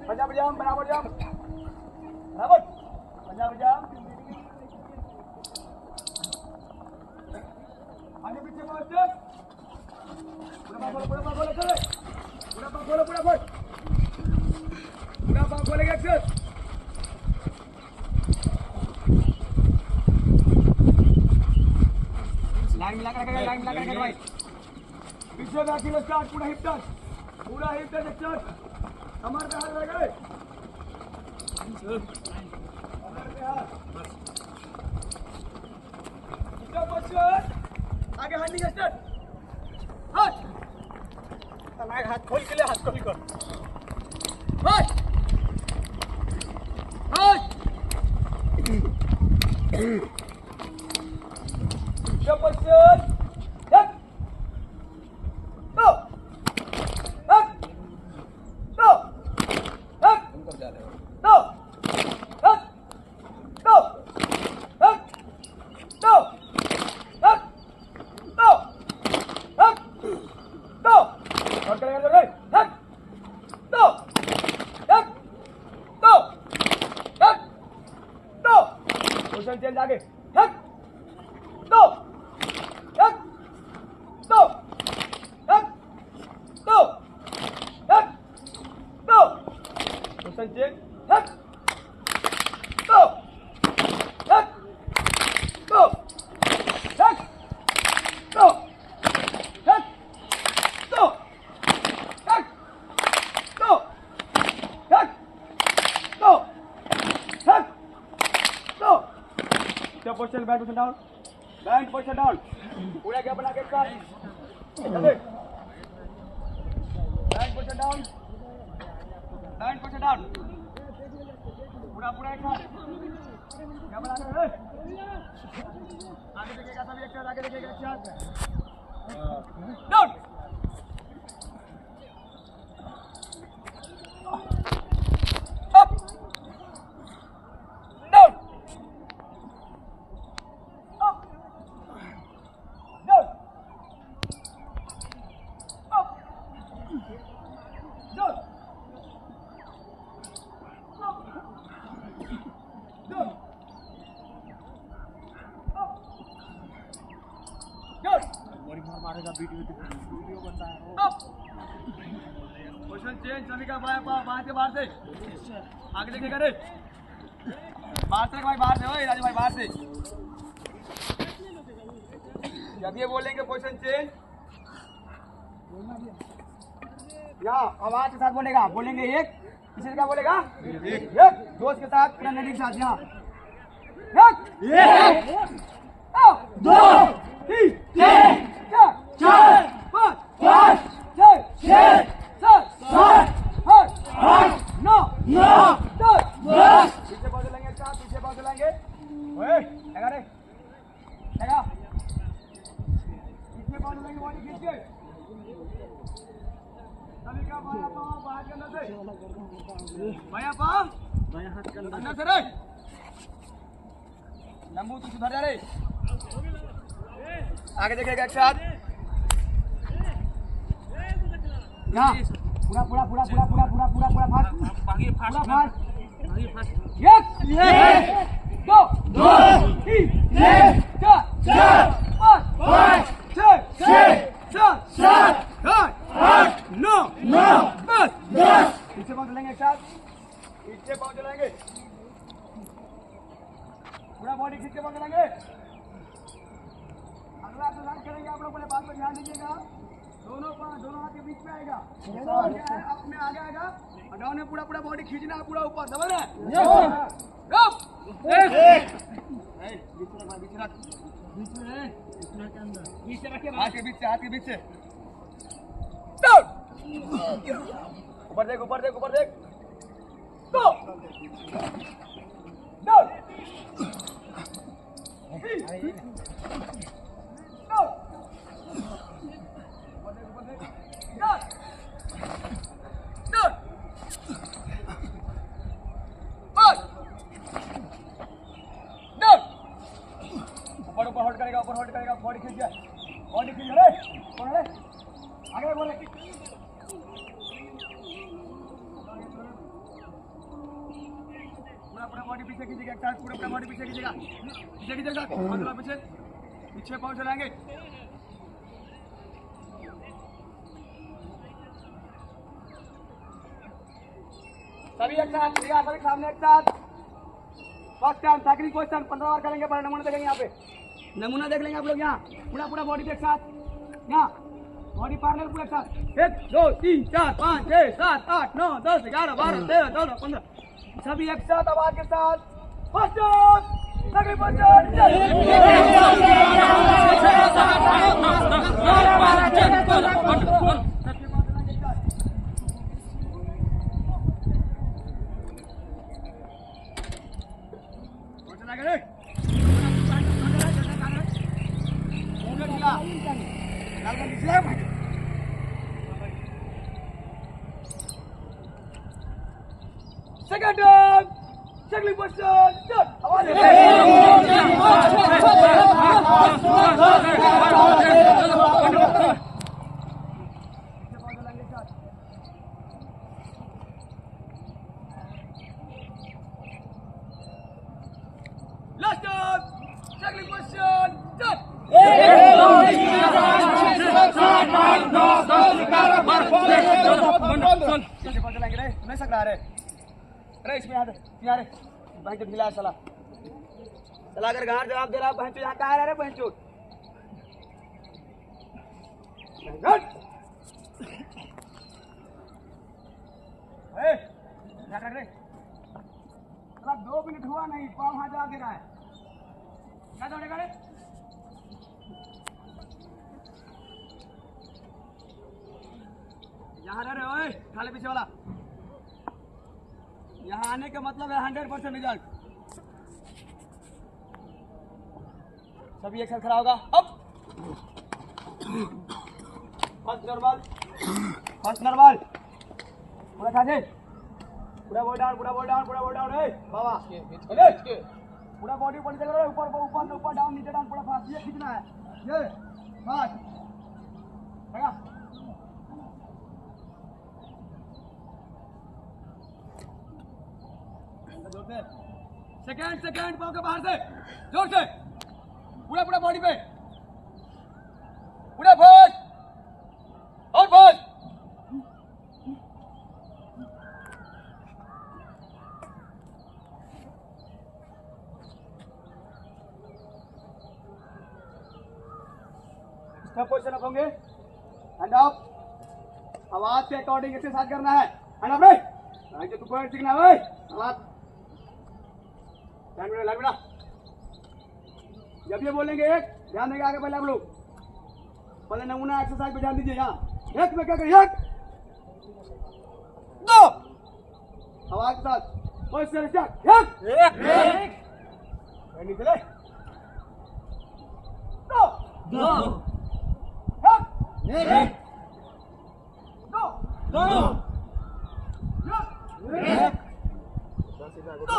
पंजाब जाम बराबर जाम बराबर पंजाब जाम आगे पीछे पहुंच पूरा बोल चले पूरा बोलेगा एक्शन लाइन मिला कर भाई पीछे बैठी लो स्टार्ट पूरा हिप टच स्टार्ट कमर पे हाथ लगा आगे हाथ नहीं स्टार्ट हाथ खोल के ले हाथ खोल कर चेंज आगे पोजीशन बैंड पोजीशन डाउन पूरा क्या बना के चले बैंड पोजीशन डाउन पूरा एक साथ क्या बना के आगे देखेगा सभी एक साथ आगे देखेगा एक साथ डाउन वीडियो बनता है पोजीशन चेंज सभी का बाहर से आगे देखेगा रे बाहर से भाई बाहर से ओए राजू भाई बाहर से जब ये बोलेंगे पोजीशन चेंज यहाँ आवाज के साथ बोलेंगे एक किसी से क्या बोलेगा एक दोस्त के साथ पूरा नदी के साथ यहाँ दो तीन चार पाँच छः सात आठ नौ दस पीछे बाजू लेंगे पीछे बाजू लेंगे पीछे बाजू लेंगे बॉडी खींच के सभी का बाया पाँव बाहर के अंदर से बाया पाँव बाया हाथ के अंदर से रे लंबू तू सुधर जा रे आगे देखेगा एक साथ यहाँ पूरा फास्ट एक दो तीन चार पाँच छः सात आठ नौ दस पीछे पाँव चलेंगे एक साथ पीछे पाँव चलेंगे पूरा बॉडी खींच के पाँव चलेंगे अगला एक्सरसाइज करेंगे आप लोग अपने बात पर ध्यान दीजिएगा दोनों हाथ के बीच में आएगा अपने आगे आएगा और डाउन में पूरा बॉडी खींचना है पूरा ऊपर दबा हाथ के बीच से ऊपर देख तो ऊपर होल्ड करेगा बॉडी खींच जाए रे कौन है आगे बोले बॉडी पीछे खींचेगा, एक साथ पूरा बॉडी पीछे खींचेगा, पीछे खींचेगा, मतलब पीछे पीछे पाँव चलाएंगे। सभी एक साथ, सभी सामने एक साथ। फर्स्ट टाइम साइकिलिंग क्वेश्चन 15 बार करेंगे, पर नमूना देखेंगे यहाँ पे, नमूना देख लेंगे आप लोग। यहाँ पूरा पूरा बॉडी एक साथ, यहाँ बॉडी पार्लर पूरा एक साथ। 1 2 3 4 5 6 7 8 9 10 11 12 13 14 15 सभी एक साथ आवाज के साथ। First cycling Second time, cycling position, start. Last time, cycling position, start. नहीं सक रहा रे, अरे इसमें यार बहन चो ढीला चला चला कर गाड़ जवाब दे रहा। बहन चो यहाँ कहाँ रह रहे? बहन चो चला 2 मिनट हुआ नहीं, पाँव हाथ जवाब दे रहा है। क्या दौड़ेगा रे? यहाँ रह रहे हो खाले पीछे वाला। यहाँ आने का मतलब है 100% रिजल्ट। सभी एक साथ खड़ा होगा। अब फर्स्ट नॉर्मल पूरा खाते, पूरा बॉडी डाउन, पूरा बॉडी डाउन, पूरा बॉडी डाउन है बाबा। पूरा बॉडी ऊपर नीचे करो, ऊपर ऊपर ऊपर डाउन नीचे डाउन, पूरा फास्ट ये खींचना है, ये फास्ट लगा। सेकंड पाँव के बाहर से जोर से पूरा पूरा बॉडी पे पूरा फास्ट और फास्ट। स्टेप पोजीशन अप होंगे, हैंड अप, आवाज के अकॉर्डिंग एक्सरसाइज करना है। हैंड अप रे, आगे तू पॉइंट सीखना है भाई। आवाज लाइन बिना जब ये बोलेंगे एक ध्यान देंगे आगे। पहले आप लोग पहले नमूना एक्सरसाइज पे ध्यान दीजिए। यहाँ एक में क्या करिए, 1 2 आवाज के साथ पोजीशन स्टार्ट। 1 नीचे ले 2 1 2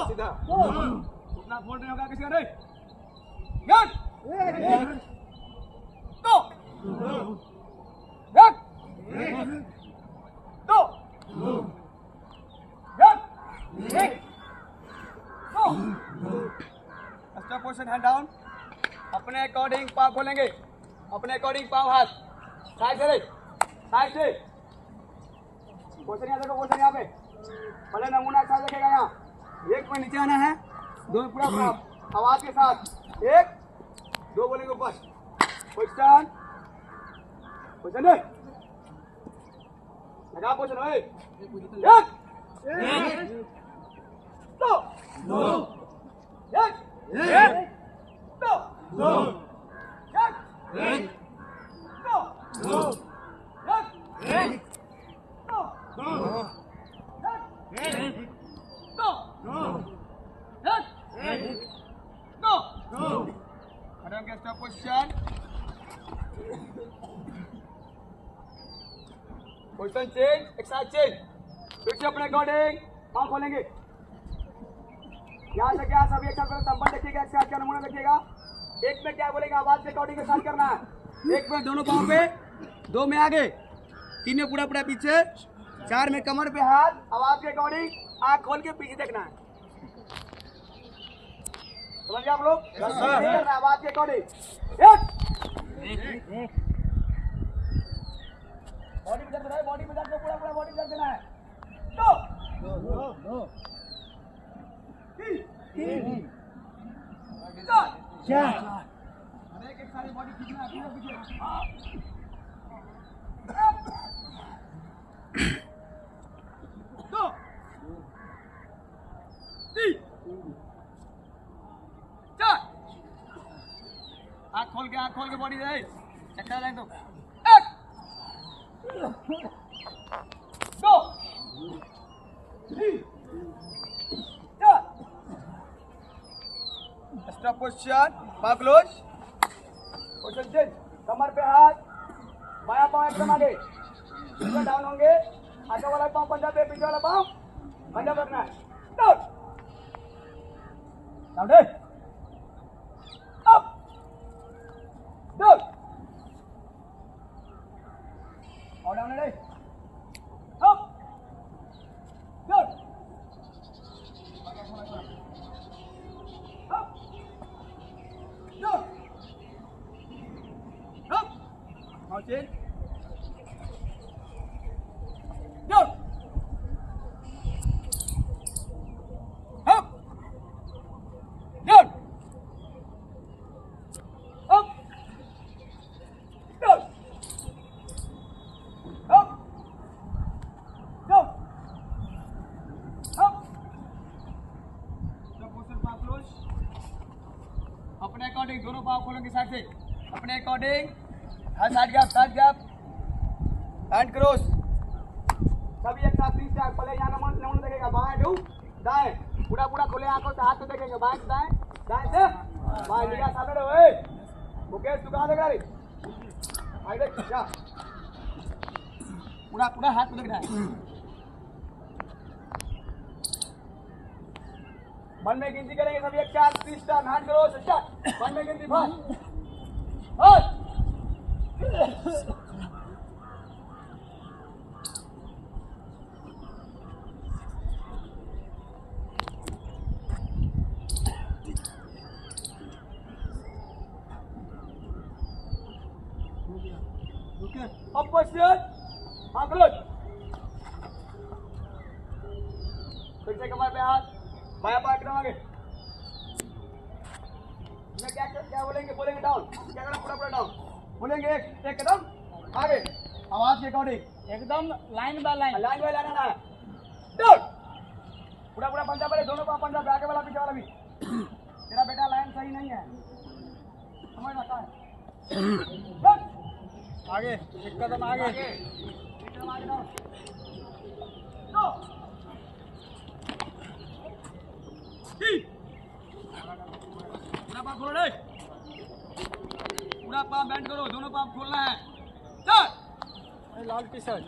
सीधा उतना फोल्ड नहीं होगा किसी का नहीं। 1 2 1 2 1 2 स्टेप पोजीशन, हैंड डाउन। अपने अकॉर्डिंग पाँव खोलेंगे, अपने अकॉर्डिंग पाँव हाथ साइड से, साइड से पोजीशन। यहाँ देखो पोजीशन, यहाँ पे पहले नमूना अच्छा देखेगा। यहाँ 1 में नीचे आना है, 2 में पूरा पूरा आवाज के साथ 1 2 बोलेंगे ऊपर। पोजीशन पोजीशन लगा, position 1 2 1 2 position change, exercise change. फिर से अपने अकॉर्डिंग पाँव खोलेंगे। यहाँ से क्या सभी एक्सरसाइज संपन्न देखिएगा, एक्सरसाइज का नमूना देखिएगा। 1 में क्या बोलेंगे, आवाज के अकॉर्डिंग एक्सरसाइज करना है। 1 में दोनों पाँव पे, 2 में आगे, 3 में पूरा पूरा पीछे, 4 में कमर पे हाथ, आवाज के अकॉर्डिंग आँख खोल के पीछे देखना है। समझ गए आप लोग? Yes, sir. आवाज के अकॉर्डिंग बॉडी में दर्द है, बॉडी में दर्द है, पूरा पूरा बॉडी में दर्द देना है। दो तीन चार एक सारी बॉडी खींचना है, पूरा पीछे। दो तीन चार आँख खोल के बॉडी दे चक्कर लाइन दो। एक दो तीन चार स्टॉप पोजीशन पाँव क्लोज पोजीशन चेंज कमर पे हाथ बायां पाँव एकदम आगे डाउन होंगे आगे वाला पाँव पंजा पे पीछे वाला पाँव पंजा रखना है डाउन डाउन दे अप डाउन और डाउन दे up down up down up now change down up down up down up down up poster पाँव क्लोज अपने अकॉर्डिंग दोनों पाँव खोलेंगे साइड से अपने according side gap hand cross सभी एक साथ 30 चार पहले यहाँ नमन देखेगा बाएं टू दाएं पूरा पूरा खुले आंखों से हाथ से देखेंगे बाएं से दाएं दाएं से बाएं निगाह सामने रहो ए मुकेश तू कहाँ देख रहा है आई देख क्या पूरा पूरा हाथ में देख रहा है मन में गिनती करेंगे सभी एक चार 30 चार हैंड क्रॉस स्टार्ट मन में गिनती फास्ट अब पोजीशन हाथ क्लोज फिर से कमर पे हाथ बायां पाँव एकदम आगे क्या बोलेंगे डाउन क्या करना पूरा पूरा डाउन बोलेंगे एक कदम आगे आवाज के अकॉर्डिंग एकदम लाइन बाय लाइन आना है डाउन पूरा पूरा पंजा पहले दोनों पाँव पंजा आगे वाला पीछे वाला भी तेरा बेटा लाइन सही नहीं है समझ आता है आगे एक कदम आगे डाउन दो तीन पूरा पाँव खोलो रे पूरा पाँव बैंड करो दोनों पाँव खोलना है चार लाल टी शर्ट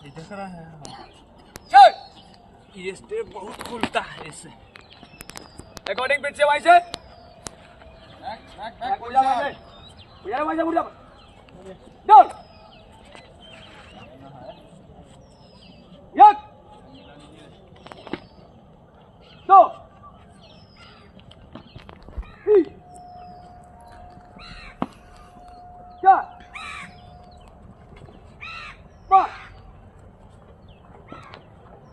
देख रहा है छह ये स्टेप बहुत खुलता है इससे अकॉर्डिंग पीछे वहीं से बैक वहीं से मुड़ जा डाउन एक दो तीन चार पाँच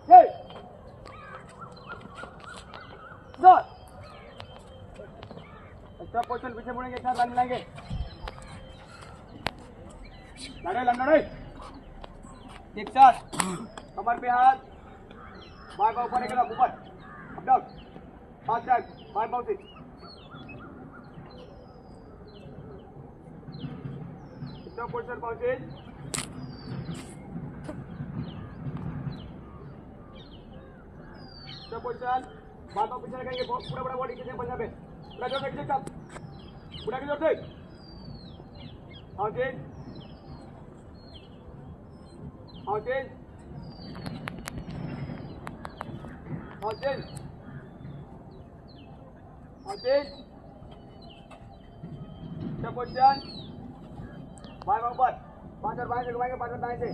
छह सात अच्छा पोजीशन पीछे मुड़ेंगे एक साथ लाइन मिलाएंगे लड़े एक साथ कमर पे हाथ बाएं पाँव ऊपर एक कदम ऊपर अप डाउन पाँच साइड बाएं पाँव से इतना पोजीशन पहुंचे इतना पोजीशन बाएं पाँव पीछे रखेंगे पूरा बड़ा बॉडी खींचे पंजा पे पूरा जोर से खींचे सब पूरा की जोर से पहुंचे पोजीशन बाएं ऊपर पांच और बाएं से घुमाएंगे पांच और दाएं से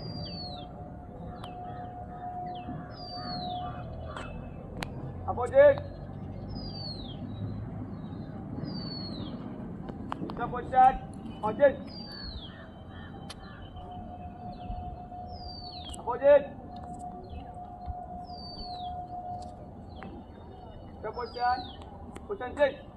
Opposite. Stop position. Opposite. Opposite. Stop position. Position 6.